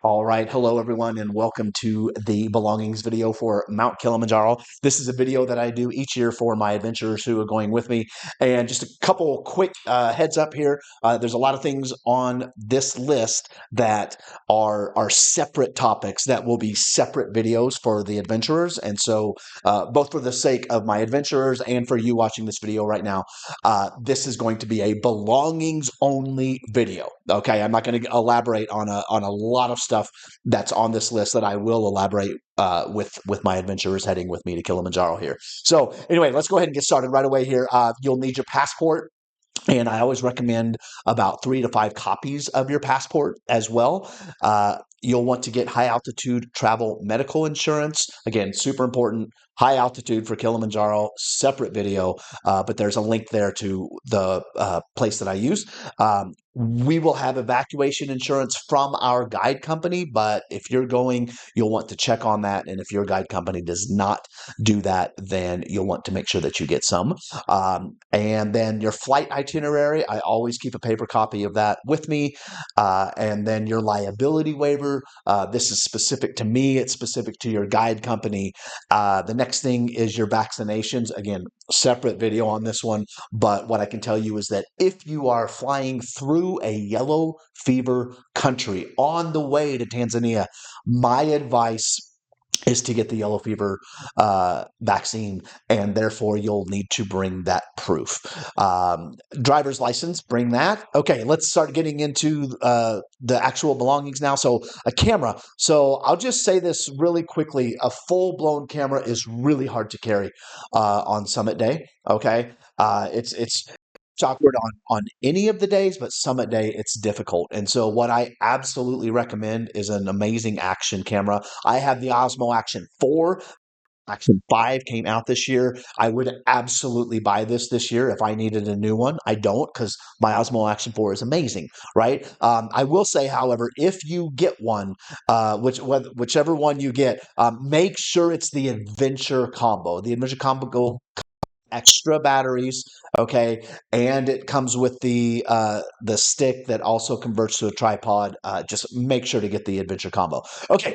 All right. Hello, everyone, and welcome to the belongings video for Mount Kilimanjaro. This is a video that I do each year for my adventurers who are going with me. And just a couple quick heads up here. There's a lot of things on this list that are separate topics that will be separate videos for the adventurers. And so both for the sake of my adventurers and for you watching this video right now, this is going to be a belongings only video. Okay, I'm not going to elaborate on a lot of stuff that's on this list that I will elaborate with my adventurers heading with me to Kilimanjaro here. So anyway, let's go ahead and get started right away here. You'll need your passport. And I always recommend about 3 to 5 copies of your passport as well. You'll want to get high altitude travel medical insurance. Again, super important. High altitude for Kilimanjaro, separate video, but there's a link there to the place that I use. We will have evacuation insurance from our guide company, but if you're going, you'll want to check on that. And if your guide company does not do that, then you'll want to make sure that you get some. And then your flight itinerary, I always keep a paper copy of that with me. And then your liability waiver, this is specific to me, it's specific to your guide company. The next thing is your vaccinations. Again, separate video on this one, but what I can tell you is that if you are flying through a yellow fever country on the way to Tanzania, my advice is to get the yellow fever vaccine, and therefore you'll need to bring that proof. Driver's license, bring that. Okay, let's start getting into the actual belongings now. So a camera. So I'll just say this really quickly. A full-blown camera is really hard to carry on Summit Day. Okay, it's awkward on any of the days, but Summit Day it's difficult. And so what I absolutely recommend is an amazing action camera. I have the Osmo Action 4. Action 5 came out this year. I would absolutely buy this year if I needed a new one. I don't, because my Osmo Action 4 is amazing, right? I will say, however, if you get one, whichever one you get, make sure it's the Adventure Combo. The Adventure Combo extra batteries, okay, and it comes with the stick that also converts to a tripod. Just make sure to get the Adventure Combo. Okay,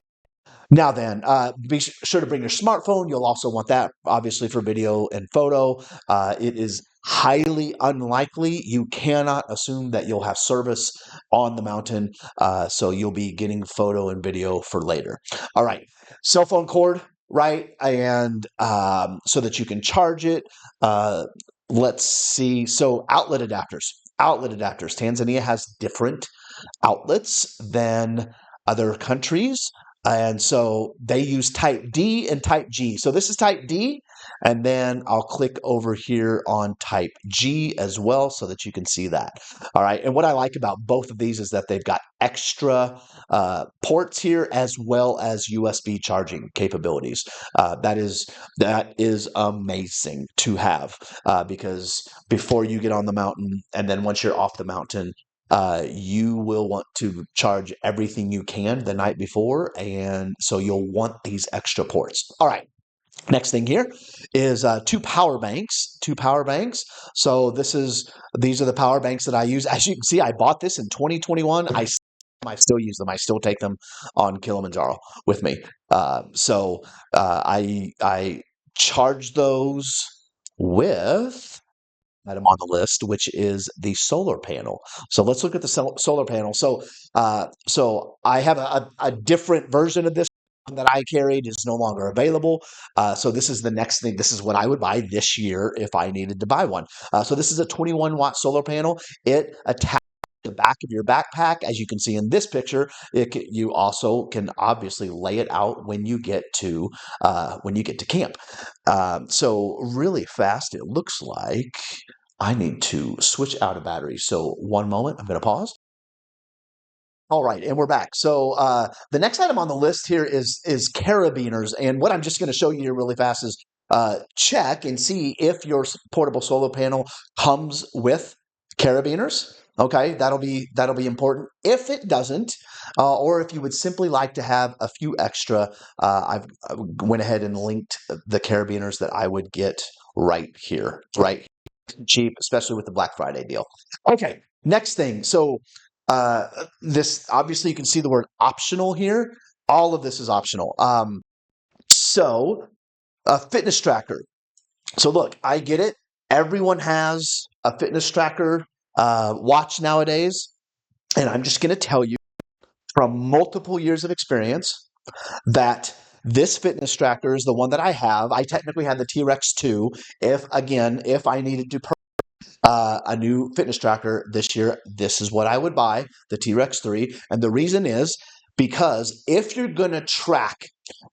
now then, be sure to bring your smartphone. You'll also want that, obviously, for video and photo. It is highly unlikely. You cannot assume that you'll have service on the mountain, so you'll be getting photo and video for later. All right, cell phone cord, right? And so that you can charge it. Let's see. So outlet adapters. Outlet adapters. Tanzania has different outlets than other countries. And so they use type D and type G. So this is type D, and then I'll click over here on type G as well so that you can see that. All right. And what I like about both of these is that they've got extra ports here as well as USB charging capabilities. That is amazing to have because before you get on the mountain and then once you're off the mountain, you will want to charge everything you can the night before, and so you'll want these extra ports. All right. Next thing here is two power banks. Two power banks. So these are the power banks that I use. As you can see, I bought this in 2021. I still use them. I still take them on Kilimanjaro with me. I charge those with item on the list, which is the solar panel. So let's look at the solar panel. So I have a different version of this that I carried is no longer available. So this is the next thing. This is what I would buy this year if I needed to buy one. So this is a 21-watt solar panel. It attaches the back of your backpack, as you can see in this picture. You also can obviously lay it out when you get to camp. So really fast, it looks like I need to switch out a battery. So one moment, I'm going to pause. All right, and we're back. So the next item on the list here is carabiners, and what I'm just going to show you here really fast is check and see if your portable solar panel comes with carabiners. Okay, that'll be important. If it doesn't, or if you would simply like to have a few extra, I went ahead and linked the carabiners that I would get right here, right? Cheap, especially with the Black Friday deal. Okay, next thing. So This obviously you can see the word optional here. All of this is optional. So a fitness tracker. So look, I get it. Everyone has a fitness tracker watch nowadays, and I'm just going to tell you from multiple years of experience that this fitness tracker is the one that I have. I technically had the T-Rex 2. If I needed to a new fitness tracker this year, this is what I would buy, the T-Rex 3. And the reason is because if you're going to track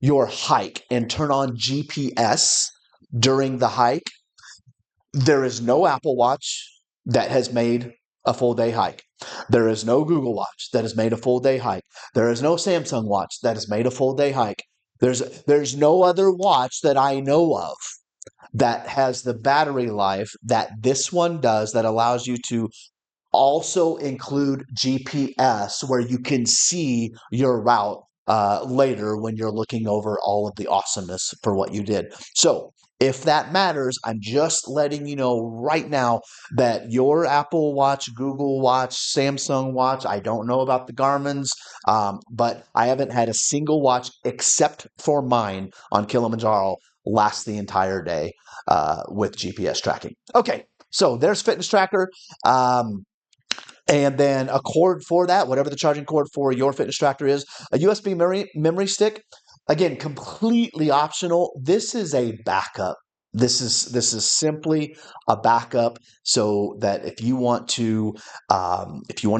your hike and turn on GPS during the hike, there is no Apple Watch that has made a full day hike. There is no Google Watch that has made a full day hike. There is no Samsung Watch that has made a full day hike. There's no other watch that I know of that has the battery life that this one does, that allows you to also include GPS where you can see your route later when you're looking over all of the awesomeness for what you did. So if that matters, I'm just letting you know right now that your Apple Watch, Google Watch, Samsung Watch, I don't know about the Garmin's, but I haven't had a single watch except for mine on Kilimanjaro last the entire day with GPS tracking. Okay, so there's fitness tracker. And then a cord for that, whatever the charging cord for your fitness tracker is, a USB memory stick. Again, completely optional. This is a backup. This is simply a backup, so that if you want to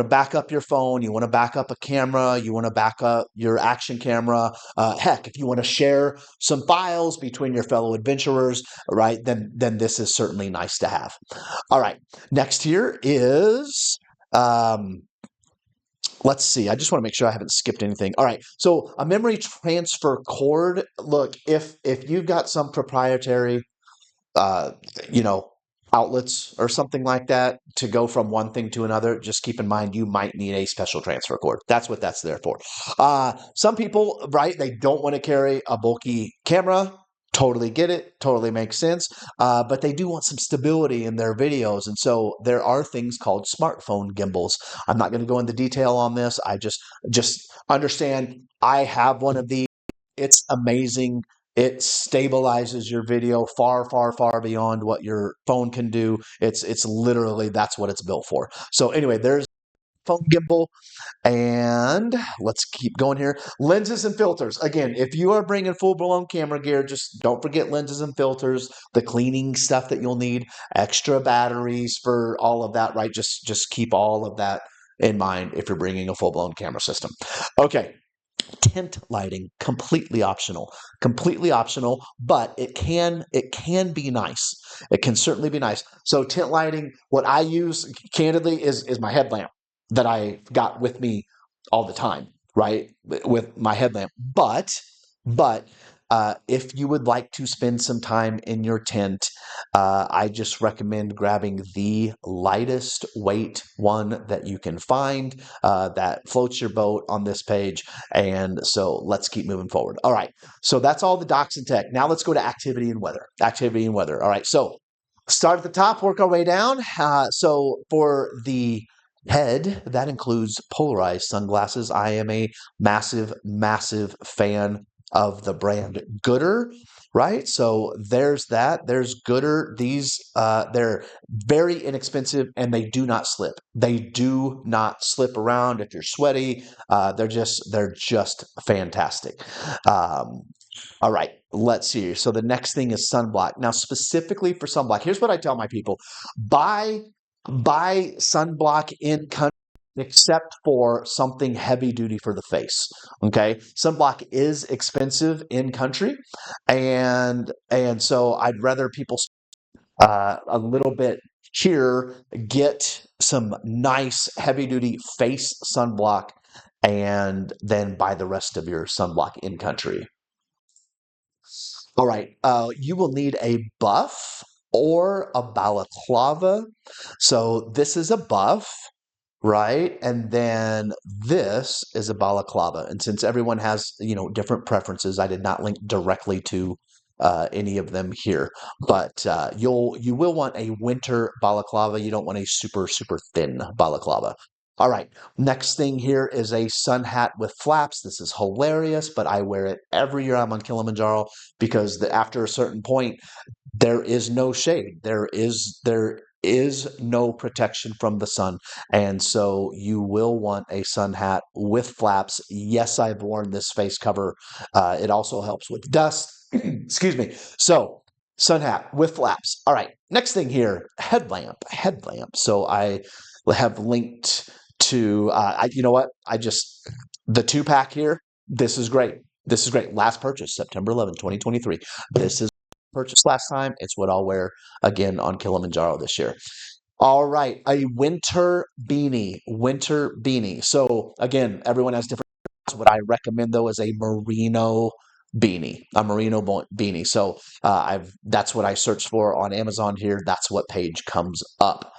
back up your phone, you want to back up a camera, you want to back up your action camera. Heck, if you want to share some files between your fellow adventurers, right? Then this is certainly nice to have. All right, next here is let's see. I just want to make sure I haven't skipped anything. All right. So a memory transfer cord. Look, if you've got some proprietary, uh, you know, outlets or something like that to go from one thing to another, just keep in mind you might need a special transfer cord. That's what that's there for. Some people, right? They don't want to carry a bulky camera. Totally get it. Totally makes sense. But they do want some stability in their videos. And so there are things called smartphone gimbals. I'm not going to go into detail on this. I just understand I have one of these. It's amazing. It stabilizes your video far, far, far beyond what your phone can do. It's literally that's what it's built for. So anyway, there's phone gimbal. And let's keep going here. Lenses and filters. Again, if you are bringing full-blown camera gear, just don't forget lenses and filters, the cleaning stuff that you'll need, extra batteries for all of that, right? Just keep all of that in mind if you're bringing a full-blown camera system. Okay. Tent lighting, completely optional, but it can be nice. It can certainly be nice. So tent lighting, what I use candidly is my headlamp that I got with me all the time, right? With my headlamp. But if you would like to spend some time in your tent, I just recommend grabbing the lightest weight one that you can find that floats your boat on this page. And so let's keep moving forward. All right. So that's all the docs and tech. Now let's go to activity and weather. Activity and weather. All right. So start at the top, work our way down. So for the head, that includes polarized sunglasses. I am a massive, massive fan of the brand Gooder, right? So there's that. There's Gooder. These they're very inexpensive and they do not slip. They do not slip around if you're sweaty. They're just fantastic. Um, all right, let's see. So the next thing is sunblock. Now, specifically for sunblock, here's what I tell my people: buy buy sunblock in country except for something heavy duty for the face. Okay, sunblock is expensive in country, and so I'd rather people a little bit here, get some nice heavy duty face sunblock, and then buy the rest of your sunblock in country. All right, you will need a buff or a balaclava. So this is a buff, right? And then this is a balaclava. And since everyone has, different preferences, I did not link directly to any of them here. But you will want a winter balaclava. You don't want a super, super thin balaclava. All right, next thing here is a sun hat with flaps. This is hilarious, but I wear it every year I'm on Kilimanjaro because after a certain point, there is no shade. There is no protection from the sun. And so you will want a sun hat with flaps. Yes, I've worn this face cover. It also helps with dust. Excuse me. So sun hat with flaps. All right. Next thing here, headlamp. Headlamp. So I have linked to you know what? The 2-pack here. This is great. This is great. Last purchase, September 11, 2023. This is purchased last time. It's what I'll wear again on Kilimanjaro this year. All right, a winter beanie. Winter beanie. So again, everyone has different. What I recommend though is a merino beanie, a merino beanie. So I've that's what I searched for on Amazon here. That's what page comes up.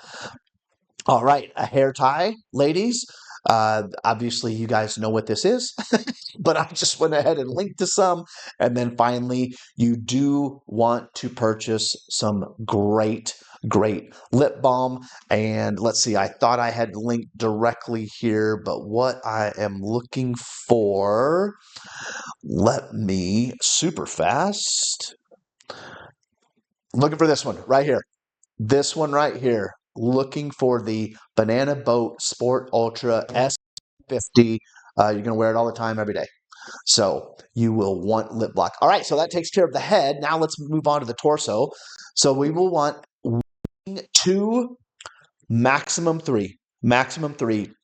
All right, a hair tie, ladies. Obviously, you guys know what this is, but I just went ahead and linked to some. And then finally, you do want to purchase some great lip balm. And let's see, I thought I had linked directly here, but what I am looking for, let me super fast. Looking for this one right here. This one right here, looking for the Banana Boat Sport Ultra S50. You're going to wear it all the time, every day. So you will want lip block. All right, so that takes care of the head. Now let's move on to the torso. So we will want two, maximum three,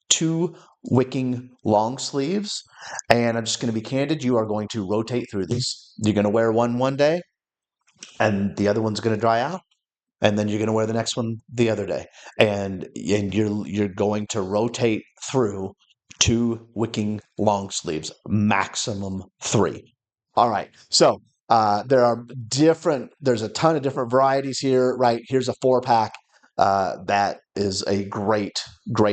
two wicking long sleeves. And I'm just going to be candid. You are going to rotate through these. You're going to wear one day, and the other one's going to dry out, and then you're going to wear the next one the other day, and you're going to rotate through two wicking long sleeves, maximum three. All right, so there's a ton of different varieties here. Right, here's a 4-pack. That is a great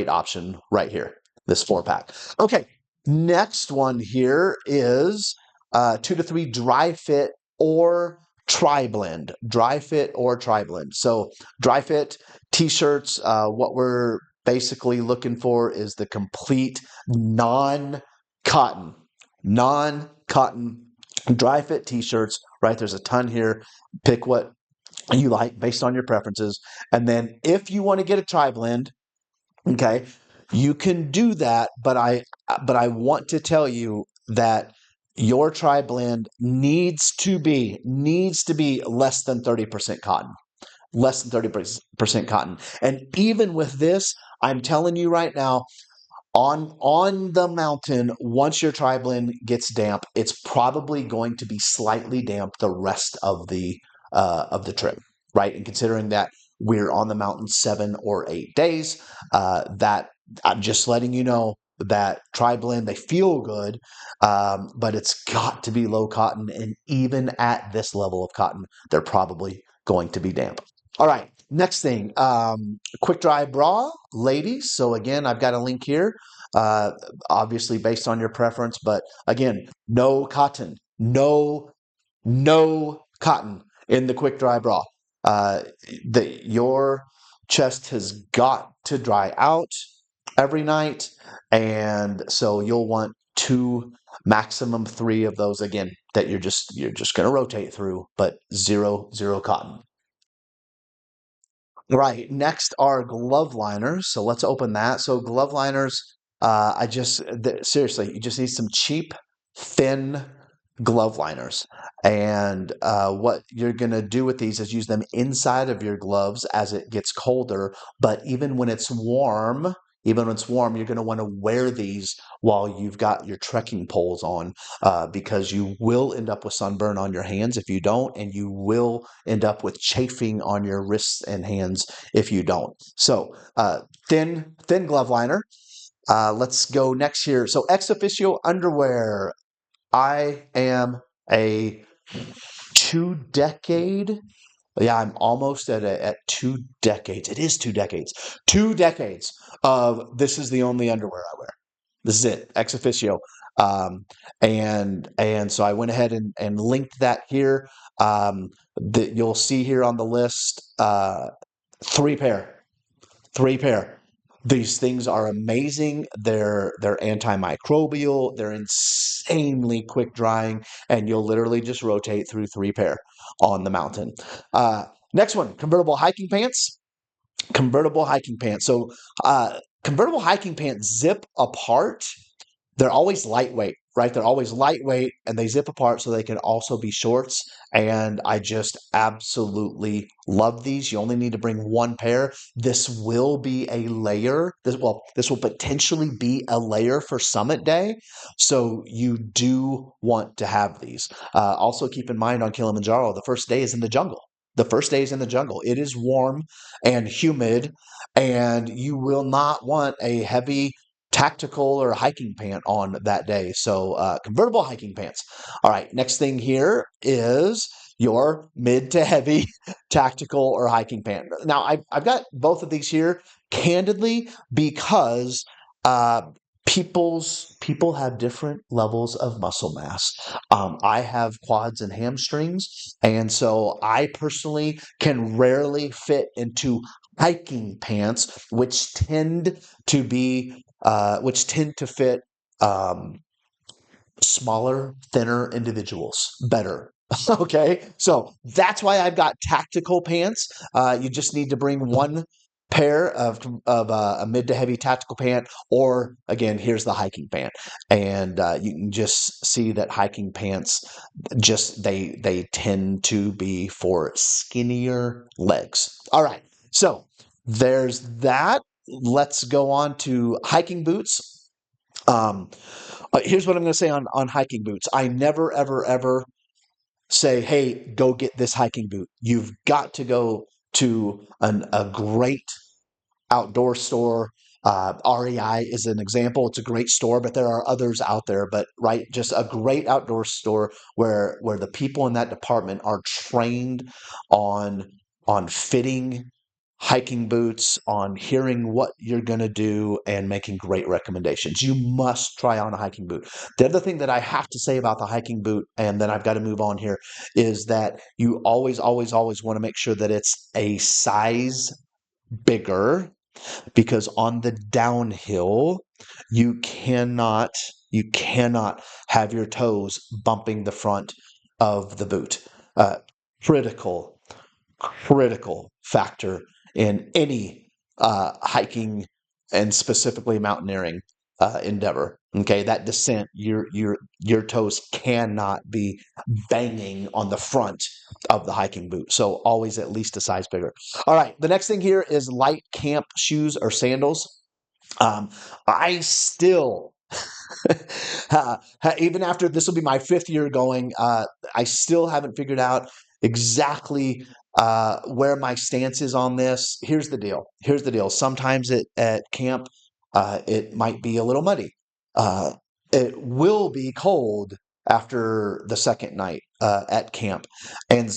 option right here, this 4-pack. Okay, next one here is 2 to 3 dry fit or tri-blend. Dry fit or tri-blend. So dry fit t-shirts, what we're basically looking for is the complete non-cotton non-cotton dry fit t-shirts, right? There's a ton here. Pick what you like based on your preferences. And then if you want to get a tri-blend, okay, you can do that, but I want to tell you that your tri-blend needs to be less than 30% cotton. Less than 30% cotton. And even with this, I'm telling you right now, on the mountain, once your tri-blend gets damp, it's probably going to be slightly damp the rest of the trip, right? And considering that we're on the mountain 7 or 8 days, that I'm just letting you know that tri-blend, they feel good, but it's got to be low cotton, and even at this level of cotton, they're probably going to be damp. All right, next thing, quick dry bra, ladies. So again, I've got a link here, uh, obviously based on your preference, but again, no cotton, no cotton in the quick dry bra. Uh, your chest has got to dry out every night, and so you'll want two, maximum three of those again that you're just going to rotate through, but zero cotton. Right. Next are glove liners. So let's open that. So glove liners, seriously, you just need some cheap, thin glove liners. And what you're going to do with these is use them inside of your gloves as it gets colder. But even when it's warm, you're going to want to wear these while you've got your trekking poles on, because you will end up with sunburn on your hands if you don't, and you will end up with chafing on your wrists and hands if you don't. So thin glove liner. Let's go next here. So ex officio underwear. I am a 2 decade. Yeah, I'm almost at 2 decades. It is 2 decades. 2 decades of this is the only underwear I wear. This is it, ex officio. And so I went ahead and linked that here. That you'll see here on the list, three pair. These things are amazing. They're antimicrobial. They're insanely quick drying, and you'll literally just rotate through 3 pair on the mountain. Uh, Next one, convertible hiking pants. Convertible hiking pants. So convertible hiking pants zip apart. They're always lightweight, right? They're always lightweight and they zip apart so they can also be shorts. And I just absolutely love these. You only need to bring 1 pair. This will be a layer. This will potentially be a layer for Summit Day. So you do want to have these. Also keep in mind on Kilimanjaro, the first day is in the jungle. The first day is in the jungle. It is warm and humid, and you will not want a heavy tactical or hiking pant on that day. So convertible hiking pants. All right, next thing here is your mid to heavy tactical or hiking pant. Now I've got both of these here candidly because uh, people have different levels of muscle mass. I have quads and hamstrings, and so I personally can rarely fit into hiking pants, which tend to fit um, smaller, thinner individuals better. Okay, so that's why I've got tactical pants. You just need to bring 1 pair of a mid to heavy tactical pant, or again, here's the hiking pant, and you can just see that hiking pants just they tend to be for skinnier legs. All right, so there's that. Let's go on to hiking boots. Um, Here's what I'm going to say on hiking boots. I never, ever, ever say, hey, go get this hiking boot. You've got to go to a great outdoor store. REI is an example. It's a great store, but there are others out there. But right, just a great outdoor store where the people in that department are trained on fitting hiking boots, on hearing what you're going to do and making great recommendations. You must try on a hiking boot. The other thing that I have to say about the hiking boot, and then I've got to move on here, is that you always, always, always want to make sure that it's a size bigger, because on the downhill you cannot you cannot have your toes bumping the front of the boot. uh, critical critical factor in any hiking and specifically mountaineering endeavor. Okay, that descent, your toes cannot be banging on the front of the hiking boot. So always at least a size bigger. All right, the next thing here is light camp shoes or sandals. Um, I still uh, even after this will be my 5th year going, I still haven't figured out exactly where my stance is on this. Here's the deal. Here's the deal. Sometimes at camp, it might be a little muddy. Uh, it will be cold after the second night at camp, and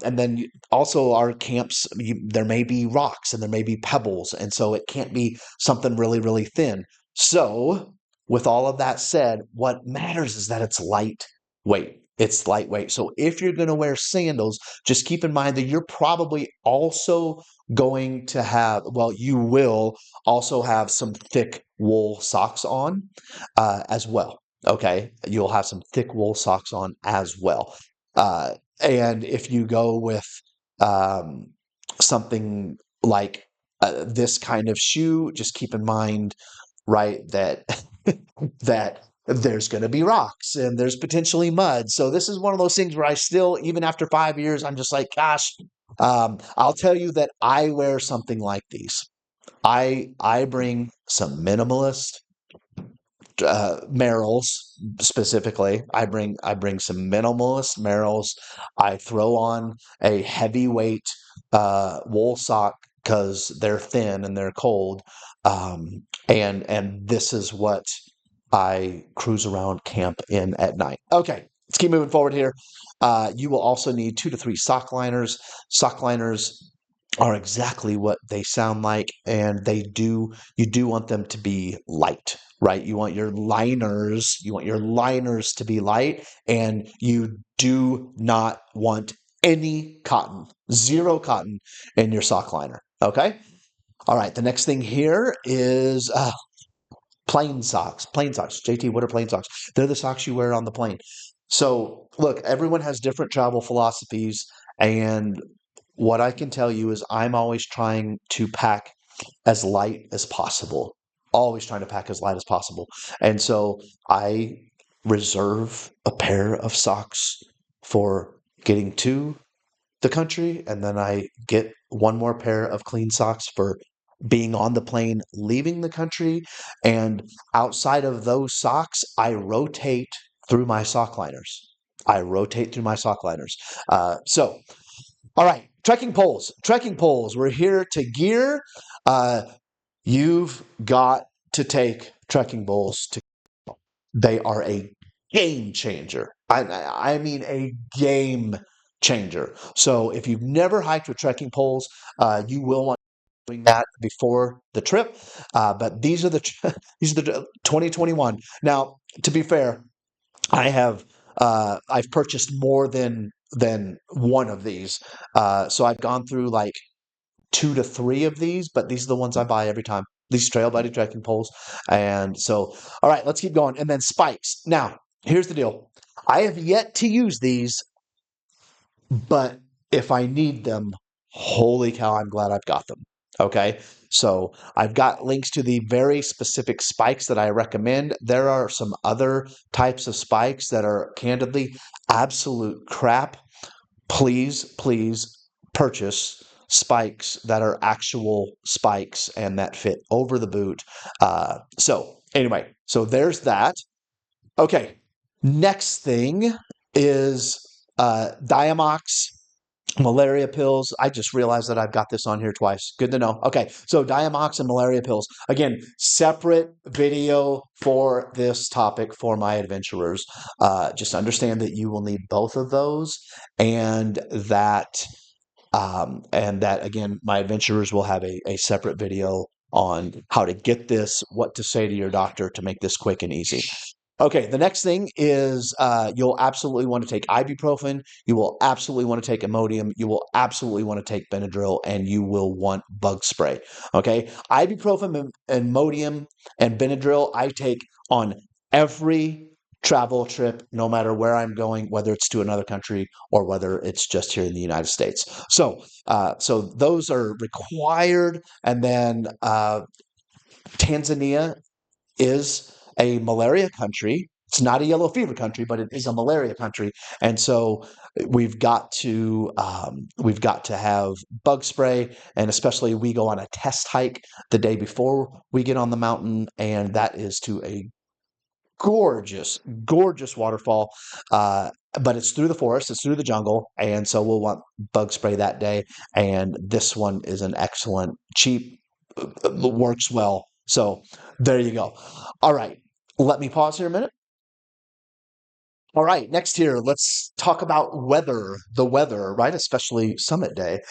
then also our camps. There may be rocks and there may be pebbles, and so it can't be something really really thin. So with all of that said, what matters is that it's lightweight. It's lightweight. So if you're going to wear sandals, just keep in mind that you're probably also going to have, well, you will also have some thick wool socks on as well. Okay. You'll have some thick wool socks on as well. And if you go with um, something like this kind of shoe, just keep in mind, right, that that there's going to be rocks and there's potentially mud. So this is one of those things where I still, even after 5 years, I'm just like, gosh, I'll tell you that I wear something like these. I bring some minimalist Merrills specifically. I bring some minimalist Merrills. I throw on a heavyweight wool sock because they're thin and they're cold. And this is what I cruise around camp in at night. Okay, let's keep moving forward here. You will also need 2 to 3 sock liners. Sock liners are exactly what they sound like, and you do want them to be light, right? You want your liners to be light, and you do not want any cotton, zero cotton in your sock liner. Okay. All right, the next thing here is plain socks. Plain socks. JT, what are plain socks? They're the socks you wear on the plane. So, look, everyone has different travel philosophies, and what I can tell you is I'm always trying to pack as light as possible. Always trying to pack as light as possible. And so I reserve a pair of socks for getting to the country, and then I get one more pair of clean socks for being on the plane leaving the country. And outside of those socks, I rotate through my sock liners. I rotate through my sock liners. So, all right, trekking poles. Trekking poles. We're here to gear. Uh, you've got to take trekking poles to. They are a game changer. I mean a game changer. So if you've never hiked with trekking poles, you will want doing that before the trip. But these are the these are the 2021. Now, to be fair, I've purchased more than one of these. So I've gone through like 2 to 3 of these, but these are the ones I buy every time. These trail buddy trekking poles. And so, all right, let's keep going. And then spikes. Now, here's the deal. I have yet to use these, but if I need them, holy cow, I'm glad I've got them. Okay. So I've got links to the very specific spikes that I recommend. There are some other types of spikes that are candidly absolute crap. Please purchase spikes that are actual spikes and that fit over the boot. So anyway, so there's that. Okay, next thing is Diamox malaria pills. I just realized that I've got this on here twice. Good to know. Okay, so Diamox and malaria pills. Again, separate video for this topic for my adventurers. Just understand that you will need both of those, and that again, my adventurers will have a separate video on how to get this, what to say to your doctor to make this quick and easy. Okay, the next thing is you'll absolutely want to take ibuprofen. You will absolutely want to take Imodium. You will absolutely want to take Benadryl, and you will want bug spray. Okay, ibuprofen and Imodium and Benadryl I take on every travel trip, no matter where I'm going, whether it's to another country or whether it's just here in the United States. So those are required, and then Tanzania is a malaria country. It's not a yellow fever country, but it is a malaria country, and so we've got to have bug spray, and especially we go on a test hike the day before we get on the mountain, and that is to a gorgeous, gorgeous waterfall. But it's through the forest, it's through the jungle, and so we'll want bug spray that day. And this one is an excellent, cheap, works well. So there you go. All right, let me pause here a minute. All right, next here, let's talk about weather, the weather, right? Especially summit day.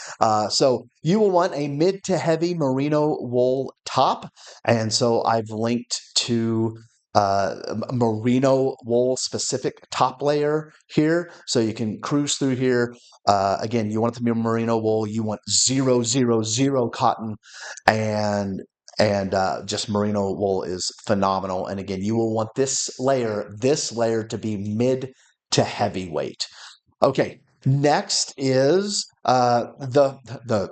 So you will want a mid to heavy merino wool top. And so I've linked to merino wool specific top layer here. So you can cruise through here. Again, you want it to be merino wool. You want 000 cotton, and just merino wool is phenomenal. And again, you will want this layer to be mid to heavyweight. Okay, next is the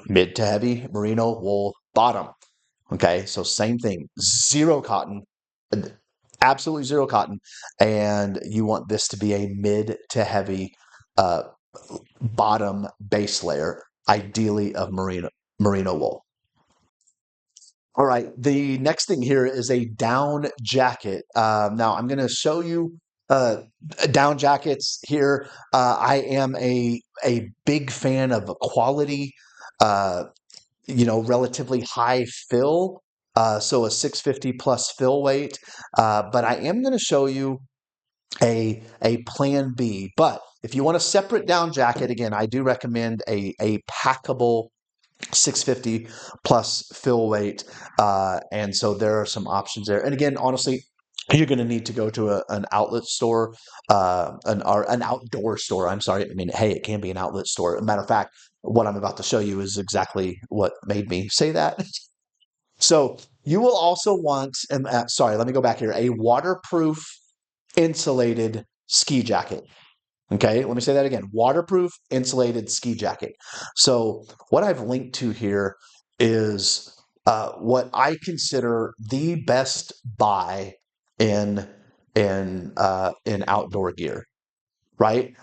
mid to heavy merino wool bottom. Okay, so same thing, zero cotton, uh, absolutely zero cotton, and you want this to be a mid to heavy uh, bottom base layer, ideally of merino wool. All right, the next thing here is a down jacket. Now I'm going to show you uh, down jackets here. I am a big fan of a quality, uh, relatively high fill, so a 650 plus fill weight. But I am going to show you a plan B. But if you want a separate down jacket, again, I do recommend a packable 650 plus fill weight. And so there are some options there. And again, honestly, you're going to need to go to an outlet store, an outdoor store. I'm sorry. I mean, hey, it can be an outlet store. As a matter of fact, what I'm about to show you is exactly what made me say that. So you will also want, and sorry, let me go back here, a waterproof insulated ski jacket. Okay, let me say that again. Waterproof insulated ski jacket. So what I've linked to here is what I consider the best buy in in outdoor gear. Right?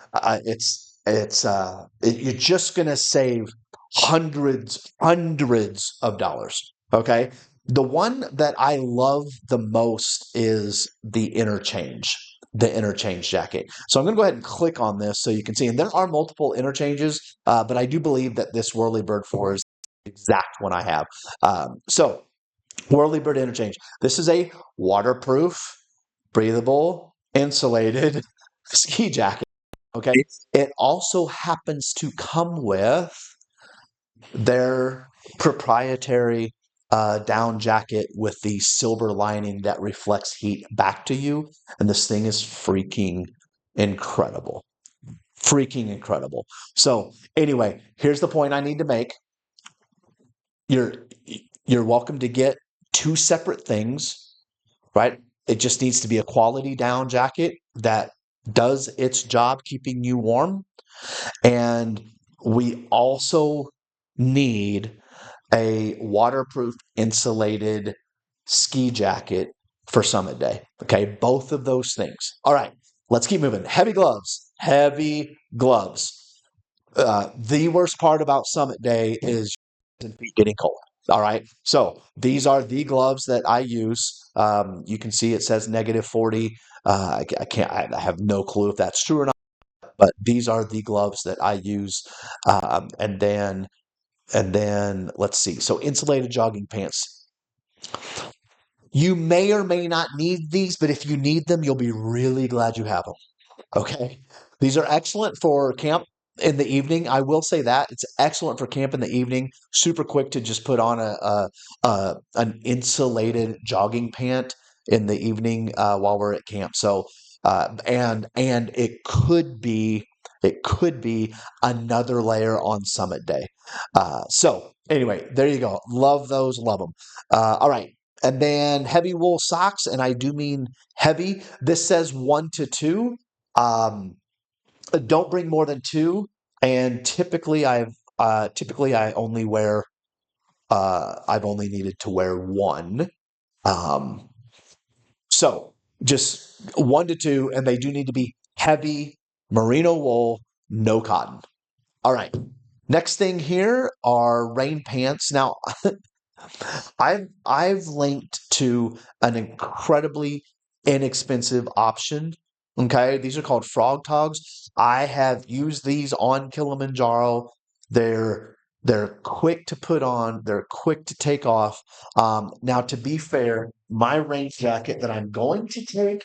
You're just gonna save hundreds of dollars. Okay. The one that I love the most is the interchange jacket. So I'm going to go ahead and click on this so you can see. And there are multiple interchanges, but I do believe that this Whirlybird 4 is the exact one I have. So Whirlybird interchange. This is a waterproof, breathable, insulated ski jacket. Okay. It also happens to come with their proprietary down jacket with the silver lining that reflects heat back to you. And this thing is freaking incredible. Freaking incredible. So, anyway, here's the point I need to make. You're you're welcome to get two separate things, right? It just needs to be a quality down jacket that does its job keeping you warm. And we also need a waterproof insulated ski jacket for Summit Day. Okay, both of those things. All right, let's keep moving. Heavy gloves. Heavy gloves. The worst part about Summit Day is feet getting cold. All right, so these are the gloves that I use. You can see it says -40. I can't. I have no clue if that's true or not. But these are the gloves that I use. And then let's see. So insulated jogging pants. You may or may not need these, but if you need them, you'll be really glad you have them. Okay. These are excellent for camp in the evening. I will say that it's excellent for camp in the evening. Super quick to just put on an insulated jogging pant in the evening while we're at camp. So and it could be another layer on Summit Day. So anyway, there you go. Love those. Love them. All right. And then heavy wool socks, and I do mean heavy. This says 1 to 2. Um, don't bring more than two. And typically I only wear I've only needed to wear one. Um, so just 1 to 2, and they do need to be heavy merino wool, no cotton. All right. Next thing here are rain pants. Now, I've linked to an incredibly inexpensive option. Okay, these are called frog togs. I have used these on Kilimanjaro. They're quick to put on. They're quick to take off. Now, to be fair, my rain jacket that I'm going to take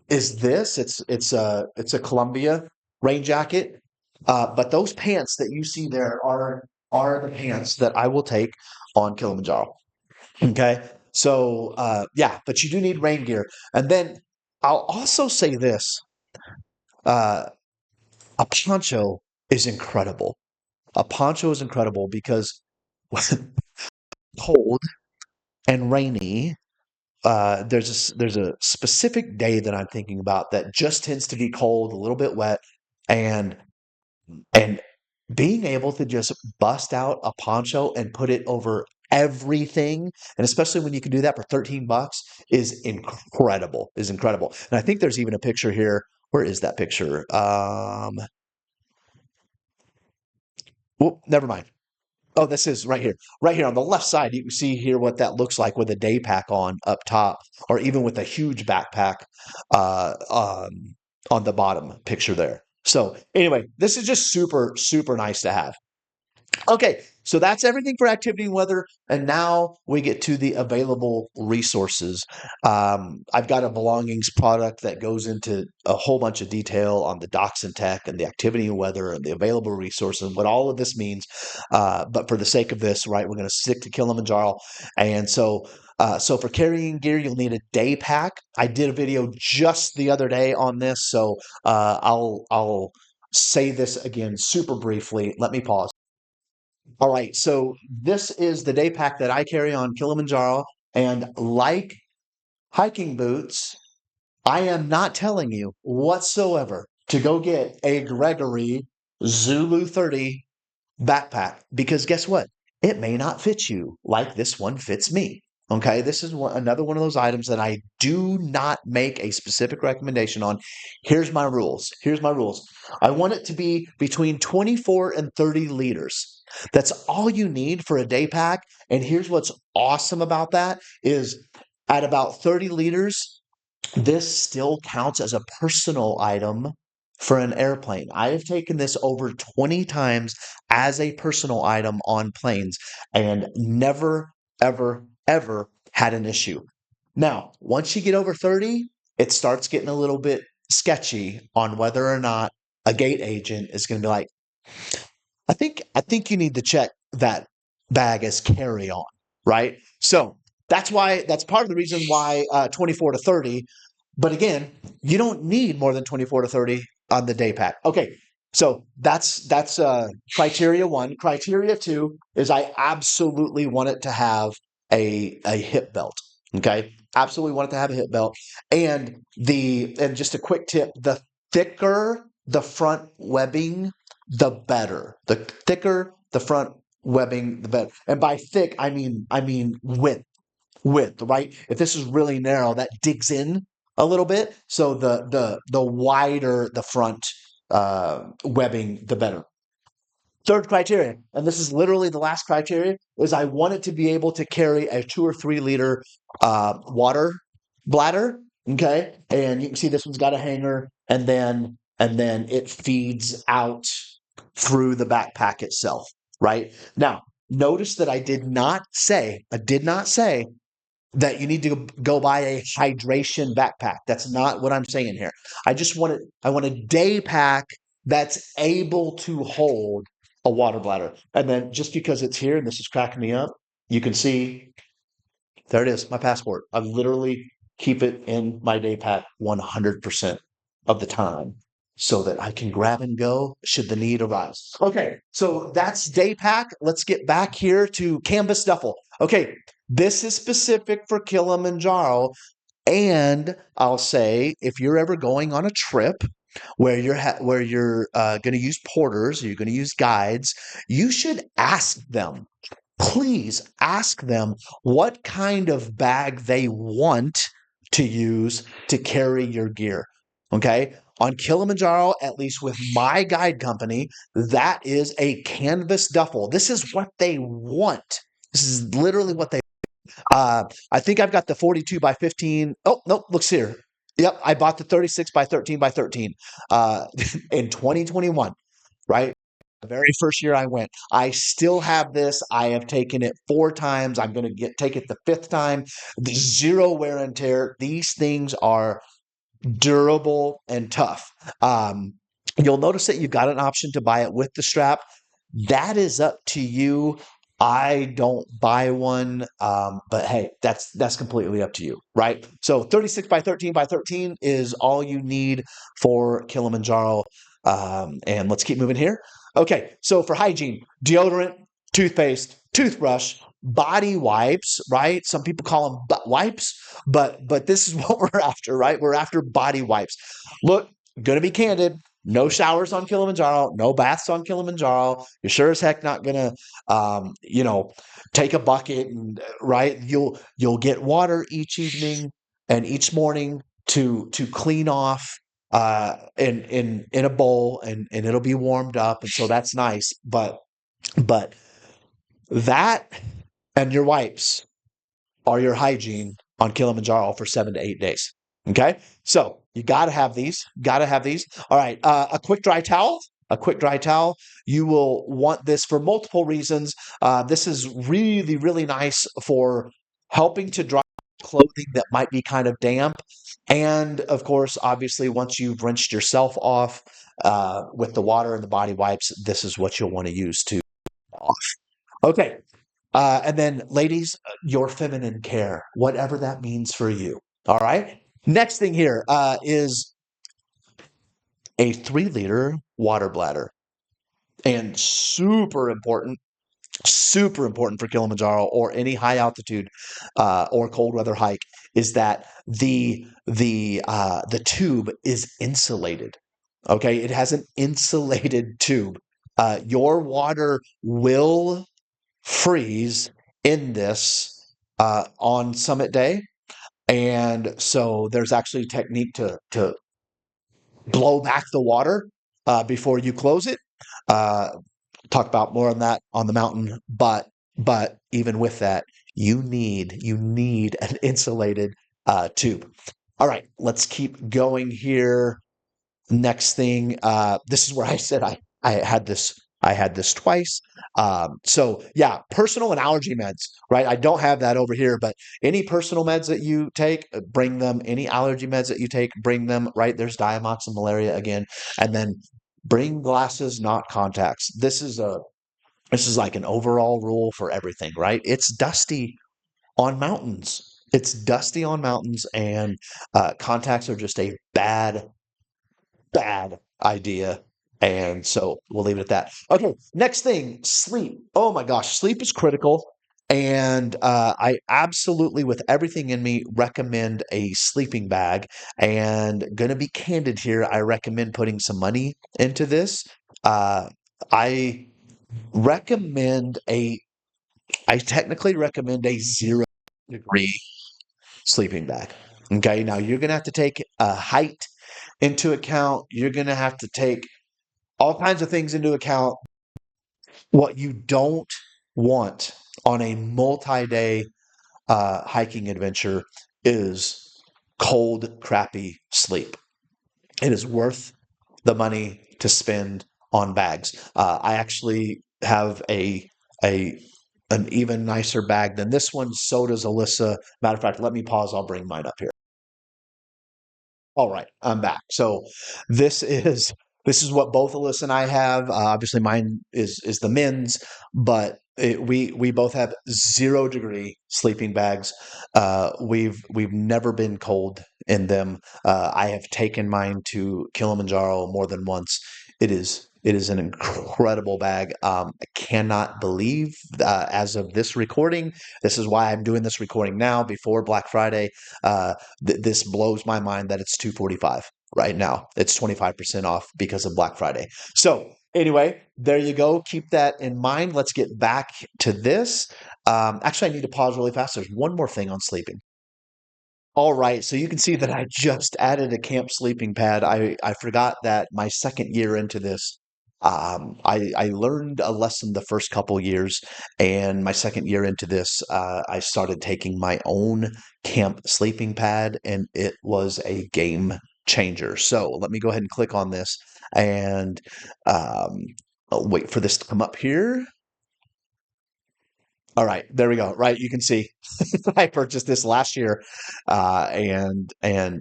is this. It's a Columbia rain jacket. But those pants that you see there are the pants that I will take on Kilimanjaro. Okay. So yeah, but you do need rain gear. And then I'll also say this. Uh, a poncho is incredible. A poncho is incredible because when cold and rainy, there's a specific day that I'm thinking about that just tends to be cold, a little bit wet, and and being able to just bust out a poncho and put it over everything, and especially when you can do that for 13 bucks, is incredible. Is incredible. And I think there's even a picture here. Where is that picture? Whoop, never mind. Oh, this is right here. Right here on the left side, you can see here what that looks like with a day pack on up top, or even with a huge backpack uh, um, on the bottom picture there. So anyway, this is just super, super nice to have. Okay, so that's everything for activity and weather. And now we get to the available resources. I've got a belongings product that goes into a whole bunch of detail on the docs and tech and the activity and weather and the available resources and what all of this means. But for the sake of this, right, we're going to stick to Kilimanjaro. And so So for carrying gear, you'll need a day pack. I did a video just the other day on this, so I'll say this again super briefly. Let me pause. All right, so this is the day pack that I carry on Kilimanjaro, and like hiking boots, I am not telling you whatsoever to go get a Gregory Zulu 30 backpack, because guess what? It may not fit you like this one fits me. Okay, this is another one of those items that I do not make a specific recommendation on. Here's my rules. Here's my rules. I want it to be between 24 and 30 liters. That's all you need for a day pack. And here's what's awesome about that is at about 30 liters, this still counts as a personal item for an airplane. I have taken this over 20 times as a personal item on planes and never, ever, ever had an issue. Now, once you get over 30, it starts getting a little bit sketchy on whether or not a gate agent is going to be like, I think you need to check that bag as carry on, right? So that's part of the reason why 24 to 30. But again, you don't need more than 24 to 30 on the day pack. Okay, so that's criteria one. Criteria two is I absolutely want it to have a hip belt. Okay, absolutely want it to have a hip belt. And just a quick tip: the thicker the front webbing, the better. The thicker the front webbing, the better. And by thick, I mean width, right? If this is really narrow, that digs in a little bit. So the wider the front webbing, the better. Third criteria, and this is literally the last criteria, is I want it to be able to carry a 2 or 3 liter water bladder. Okay, and you can see this one's got a hanger, and then it feeds out through the backpack itself. Right now, notice that I did not say that you need to go buy a hydration backpack. That's not what I'm saying here. I want a day pack that's able to hold a water bladder. And then just because it's here and this is cracking me up, you can see there it is, my passport. I literally keep it in my day pack 100% of the time so that I can grab and go should the need arise. Okay, so that's day pack. Let's get back here to canvas duffel. Okay, this is specific for Kilimanjaro. And I'll say if you're ever going on a trip where you're going to use porters, or you're going to use guides, you should ask them, please ask them what kind of bag they want to use to carry your gear. Okay. On Kilimanjaro, at least with my guide company, that is a canvas duffel. This is what they want. This is literally what they I think I've got the 42 by 15. Oh, nope, looks here. Yep, I bought the 36 by 13 by 13 in 2021, right? The very first year I went. I still have this. I have taken it 4 times. I'm going to take it the 5th time. The zero wear and tear. These things are durable and tough. You'll notice that you've got an option to buy it with the strap. That is up to you. I don't buy one, but hey, that's completely up to you, right? So 36 by 13 by 13 is all you need for Kilimanjaro. And let's keep moving here. Okay, so for hygiene, deodorant, toothpaste, toothbrush, body wipes, right? Some people call them butt wipes, but this is what we're after, right? We're after body wipes. Look, gonna be candid. No showers on Kilimanjaro, no baths on Kilimanjaro. You're sure as heck not gonna, you know, take a bucket and right. You'll get water each evening and each morning to clean off in a bowl, and it'll be warmed up, and so that's nice. But that and your wipes are your hygiene on Kilimanjaro for 7 to 8 days. Okay, so you got to have these. Got to have these. All right, a quick dry towel. A quick dry towel. You will want this for multiple reasons. This is really, really nice for helping to dry clothing that might be kind of damp. And of course, obviously, once you've rinsed yourself off with the water and the body wipes, this is what you'll want to use to off. Okay, And then, ladies, your feminine care, whatever that means for you. All right. Next thing here is a 3-liter water bladder. And super important for Kilimanjaro or any high altitude or cold weather hike is that the tube is insulated. Okay, it has an insulated tube. Your water will freeze in this on summit day, and so there's actually a technique to blow back the water before you close it. Uh, talk about more on that on the mountain, but even with that, you need an insulated tube. All right, let's keep going here. Next thing, this is where I said I had this twice. So yeah, personal and allergy meds, right? I don't have that over here, but any personal meds that you take, bring them. Any allergy meds that you take, bring them, right? There's Diamox and malaria again. And then bring glasses, not contacts. This is like an overall rule for everything, right? It's dusty on mountains. It's dusty on mountains, and contacts are just a bad idea. And so we'll leave it at that. Okay, next thing, sleep. Oh my gosh, sleep is critical. And I absolutely, with everything in me, recommend a sleeping bag. And gonna be candid here, I recommend putting some money into this. I recommend a I technically recommend a 0-degree sleeping bag. Okay, now you're gonna have to take height into account. You're gonna have to take all kinds of things into account. What you don't want on a multi-day hiking adventure is cold, crappy sleep. It is worth the money to spend on bags. I actually have a an even nicer bag than this one. So does Alyssa. Matter of fact, let me pause. I'll bring mine up here. All right, I'm back. So this is this is what both Alyssa and I have. Obviously, mine is the men's, but we both have 0-degree sleeping bags. We've never been cold in them. I have taken mine to Kilimanjaro more than once. It is an incredible bag. I cannot believe as of this recording. This is why I'm doing this recording now before Black Friday. This blows my mind that it's 245 right now. It's 25% off because of Black Friday. So anyway, there you go. Keep that in mind. Let's get back to this. Actually, I need to pause really fast. There's one more thing on sleeping. All right, so you can see that I just added a camp sleeping pad. I forgot that my second year into this, I learned a lesson the first couple years, and my second year into this, I started taking my own camp sleeping pad, and it was a game changer. So let me go ahead and click on this, and um, I'll wait for this to come up here. All right, there we go. Right, you can see I purchased this last year, and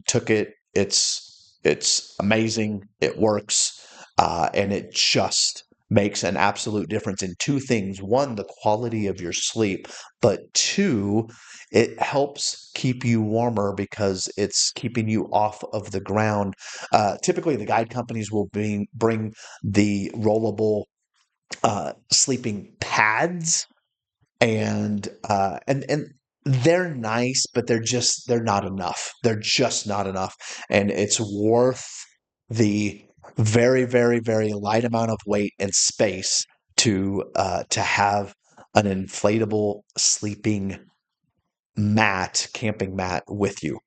took it. It's amazing. It works, and it just makes an absolute difference in two things. One, the quality of your sleep, but two, it helps keep you warmer because it's keeping you off of the ground. Typically, the guide companies will bring the rollable sleeping pads, and they're nice, but they're not enough. They're just not enough, and it's worth the very, very, very light amount of weight and space to have an inflatable sleeping mat, camping mat with you.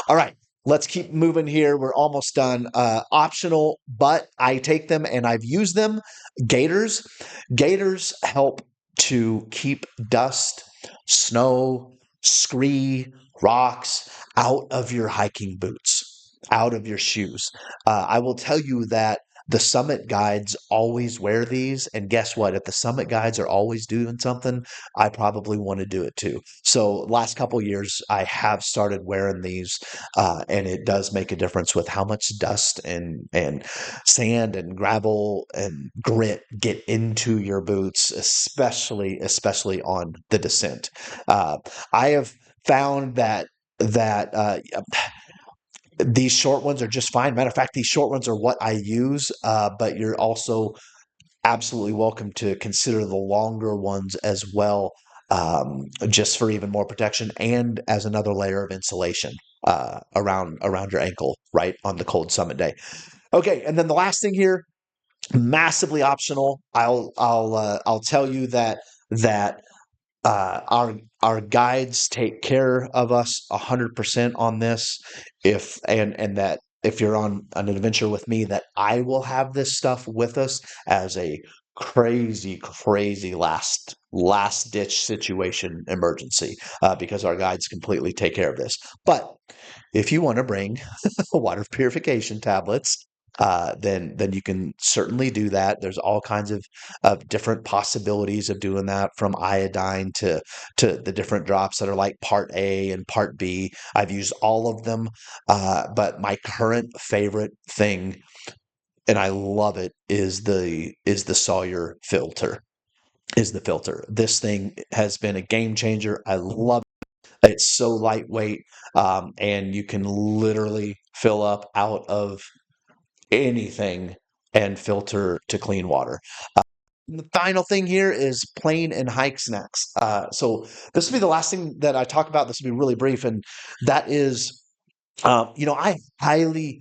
All right, let's keep moving here. We're almost done. Optional, but I take them and I've used them. Gaiters. Gaiters help to keep dust, snow, scree, rocks out of your hiking boots, out of your shoes. I will tell you that. The summit guides always wear these, and guess what? If the summit guides are always doing something, I probably want to do it too. So last couple years, I have started wearing these, and it does make a difference with how much dust and sand and gravel and grit get into your boots, especially on the descent. Uh, I have found that these short ones are just fine. Matter of fact, these short ones are what I use, but you're also absolutely welcome to consider the longer ones as well, just for even more protection and as another layer of insulation around your ankle, right on the cold summit day. Okay, and then the last thing here, massively optional. I'll tell you that our guides take care of us 100% on this. If and that if you're on an adventure with me, that I will have this stuff with us as a crazy last ditch situation emergency, because our guides completely take care of this. But if you want to bring water purification tablets, then you can certainly do that. There's all kinds of different possibilities of doing that, from iodine to the different drops that are like Part A and Part B. I've used all of them, but my current favorite thing, and I love it, is the Sawyer filter. Is the filter. This thing has been a game changer. I love it. It's so lightweight, and you can literally fill up out of anything and filter to clean water. The final thing here is plane and hike snacks. So this will be the last thing that I talk about. This will be really brief, and that is, I highly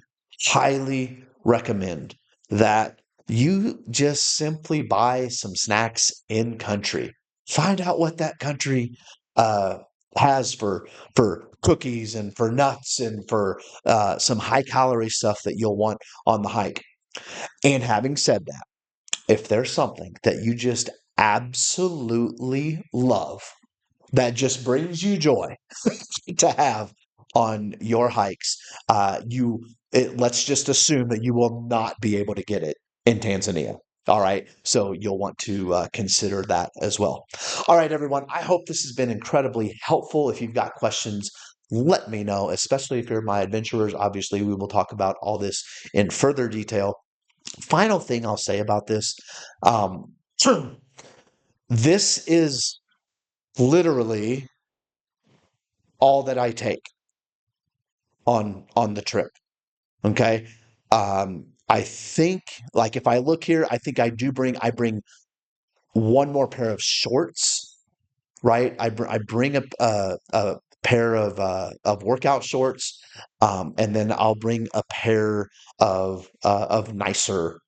recommend that you just simply buy some snacks in country. Find out what that country uh, has for cookies and for nuts and for some high calorie stuff that you'll want on the hike. And having said that, if there's something that you just absolutely love, that just brings you joy to have on your hikes, let's just assume that you will not be able to get it in Tanzania. All right, so you'll want to consider that as well. All right, everyone, I hope this has been incredibly helpful. If you've got questions, let me know, especially if you're my adventurers. Obviously, we will talk about all this in further detail. Final thing I'll say about this, um, this is literally all that I take on the trip. Okay. I think, like, if I look here, I think I bring one more pair of shorts, right? I bring a pair of workout shorts, and then I'll bring a pair of nicer,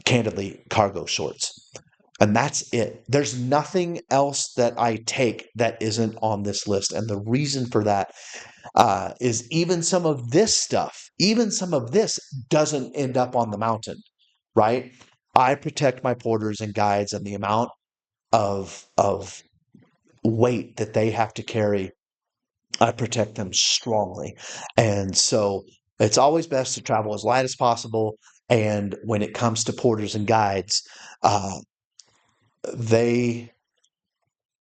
candidly, cargo shorts. And that's it. There's nothing else that I take that isn't on this list. And the reason for that is even some of this stuff, even some of this doesn't end up on the mountain, right? I protect my porters and guides and the amount of weight that they have to carry. I protect them strongly. And so it's always best to travel as light as possible. And when it comes to porters and guides, uh, they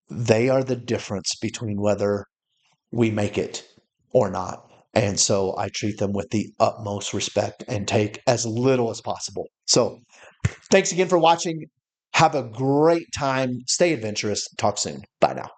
they are the difference between whether we make it or not. And so I treat them with the utmost respect and take as little as possible. So thanks again for watching. Have a great time. Stay adventurous. Talk soon. Bye now.